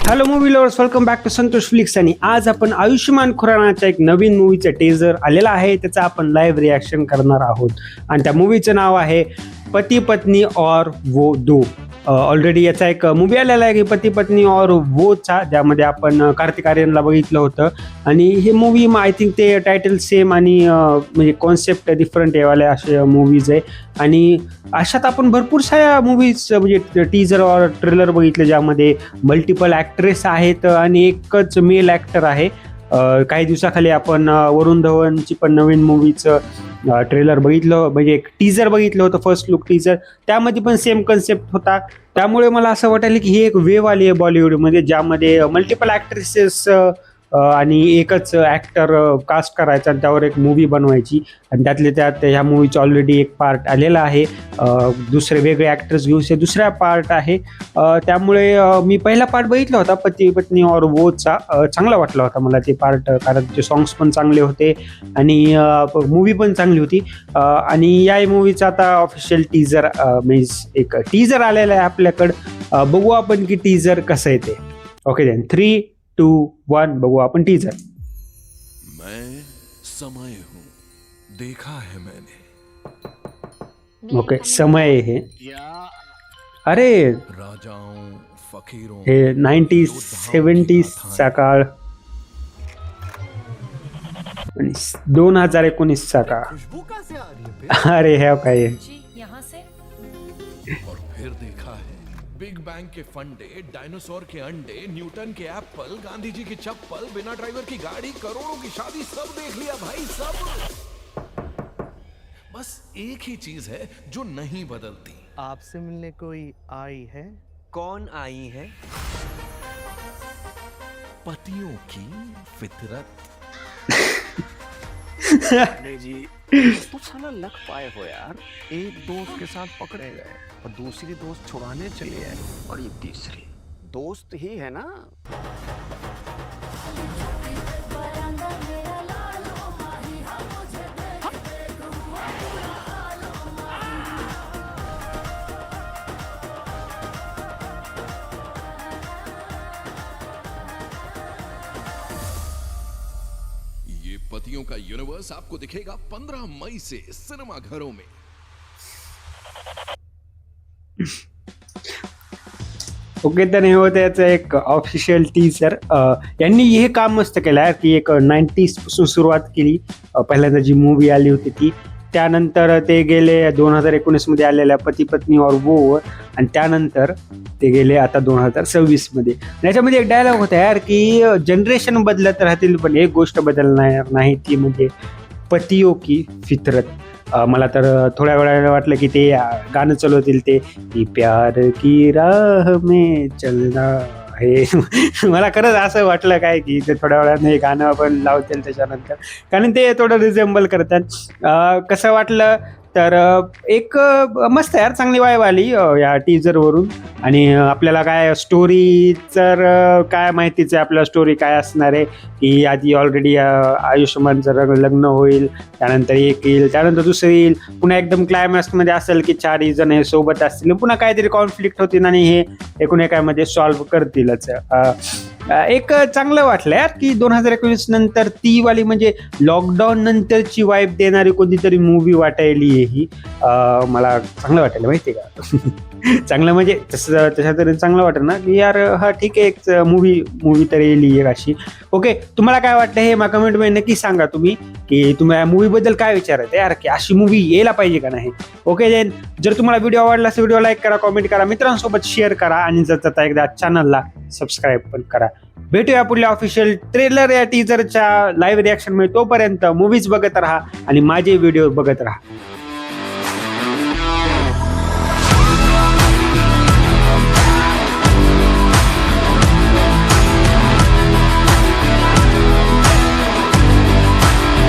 Hello movie lovers, welcome back to Santosh flicks. आणि आज आपण आयुष्यमान खुरानाच्या एक नवीन मूवीचं टेझर आलेला आहे, त्याचा आपण लाईव्ह रिॲक्शन करणार आहोत. आणि त्या मूवीचं नाव आहे पती पत्नी और वो दो. ऑलरेडी याचा एक मूवी आलेला आहे की पती पत्नी और वोचा, ज्यामध्ये आपण कार्तिक आर्यनला बघितलं होतं. आणि हे मूवी आय थिंक ते टायटल सेम आणि म्हणजे कॉन्सेप्ट डिफरंट येवाले असे मूवीज आहे. आणि अशात आपण भरपूर साऱ्या मूवीज म्हणजे टीजर और ट्रेलर बघितले, ज्यामध्ये मल्टिपल ॲक्ट्रेस आहेत आणि एकच मेल ॲक्टर आहे. काही दिवसाखाली आपण वरुण धवनची पण नवीन मूवीचं ट्रेलर बघितलं, म्हणजे एक टीजर बघितलं होतं, फर्स्ट लुक टीजर. त्यामध्ये पण सेम कन्सेप्ट होता. त्यामुळे मला असं वाटायला की ही एक वेव आली आहे बॉलिवूडमध्ये, ज्यामध्ये मल्टिपल ॲक्ट्रेसेस आणि एकच ॲक्टर कास्ट करायचा आणि त्यावर एक मूवी बनवायची. आणि त्यातले त्यात ह्या मूवीचं ऑलरेडी एक पार्ट आलेला आहे. दुसरे वेगळे ॲक्टर्स घेऊन दुसरा पार्ट आहे. त्यामुळे मी पहिला पार्ट बघितला होता पती पत्नी और वोचा. चांगला वाटला होता मला ते पार्ट, कारण ते सॉंग्स पण चांगले होते आणि मूवी पण चांगली होती. आणि या मूवीचा आता ऑफिशियल टीजर मीन्स एक टीजर आलेला आहे आपल्याकडं. बघू आपण की टीजर कसं येते. ओके देन 3, 2, 1 बघू आपण टीजर. मैं समय हूँ, देखा है मैंने. ओके, समय हे अरे राजाओं फकीरों हे 90s 70s चा काळ आणि 2019 चा काळ. खुशबू कहाँ से आ रही है बे? अरे हे काय जी यहाँ से और फिर देखा है बिग बैंग के फंडे, डायनासोर के अंडे, न्यूटन के एप्पल, गांधी जी की चप्पल, बिना ड्राइवर की गाड़ी, करोड़ों की शादी, सब देख लिया भाई, सब. बस एक ही चीज है जो नहीं बदलती. आपसे मिलने कोई आई है? कौन आई है? पतियों की फितरत. नहीं जी, तो साला लग पाए हो यार. एक दोस्त के साथ पकड़े गए और दूसरी दोस्त छुड़ाने चली आई और ये तीसरी दोस्त ही है ना. ये पतियों का यूनिवर्स आपको दिखेगा 15 मई से सिनेमा घरों में. ओके, तर हे होतं याचं एक ऑफिशियल टीजर. यांनी हे काम मस्त केलं आहे की एक 90s पासून सुरुवात केली. पहिल्यांदा जी मूवी आली होती ती, त्यानंतर ते गेले 2019 मध्ये आलेल्या पती पत्नी और वो, आणि त्यानंतर ते गेले आता 2026 मध्ये. याच्यामध्ये एक डायलॉग होता यार की जनरेशन बदलत राहतील पण एक गोष्ट बदलणार नाही, ती म्हणजे पतियों की फितरत. मला तर थोड्या वेळाला वाटलं की ते गाणं चालवतील ते प्यार की राह में चलना हे. मला खरंच असं वाटलं काय की ते थोड्या वेळाने हे गाणं आपण लावतील त्याच्यानंतर, कारण ते थोडं रिझेंबल करतात. कसं वाटलं तर एक मस्त यार, चांगली वाईब आली या टीजरवरून. आणि आपल्याला काय स्टोरी तर काय माहितीच आहे आपल्याला स्टोरी काय असणार आहे. की आधी ऑलरेडी आयुष्यमानचं लग्न होईल, त्यानंतर एक येईल, त्यानंतर दुसरं येईल, पुन्हा एकदम क्लायमॅक्समध्ये असेल की 4 जण हे सोबत असतील, पुन्हा काहीतरी कॉन्फ्लिक्ट होतील आणि हे एकूण एकामध्ये सॉल्व्ह करतीलच. एक चांगलं वाटलं यार की 2019 नंतर ती वाली म्हणजे लॉकडाऊन नंतरची वाईब देणारी कोणतीतरी मूवी वाटायली ही. मला चांगलं वाटायला माहिती आहे का. चांगलं म्हणजे तसं तशा तरी चांगलं वाटतं ना की यार हा ठीक आहे, एक मूवी तर येईल एक अशी. ओके, तुम्हाला काय वाटतं हे मला कमेंटमध्ये नक्की सांगा तुम्ही, की तुम्ही या मूवीबद्दल काय विचारत यार, की अशी मूवी यायला पाहिजे का नाही. ओके देन, जर तुम्हाला व्हिडिओ आवडला असेल व्हिडिओ लाईक करा, कमेंट करा, मित्रांसोबत शेअर करा आणि जर एकदा चॅनलला सबस्क्राईब पण करा. भेटूया पुढल्या ऑफिशियल ट्रेलर या टीजरच्या लाईव्ह रिॲक्शन मध्ये. तोपर्यंत मूवीज बघत राहा आणि माझे व्हिडिओ बघत राहा.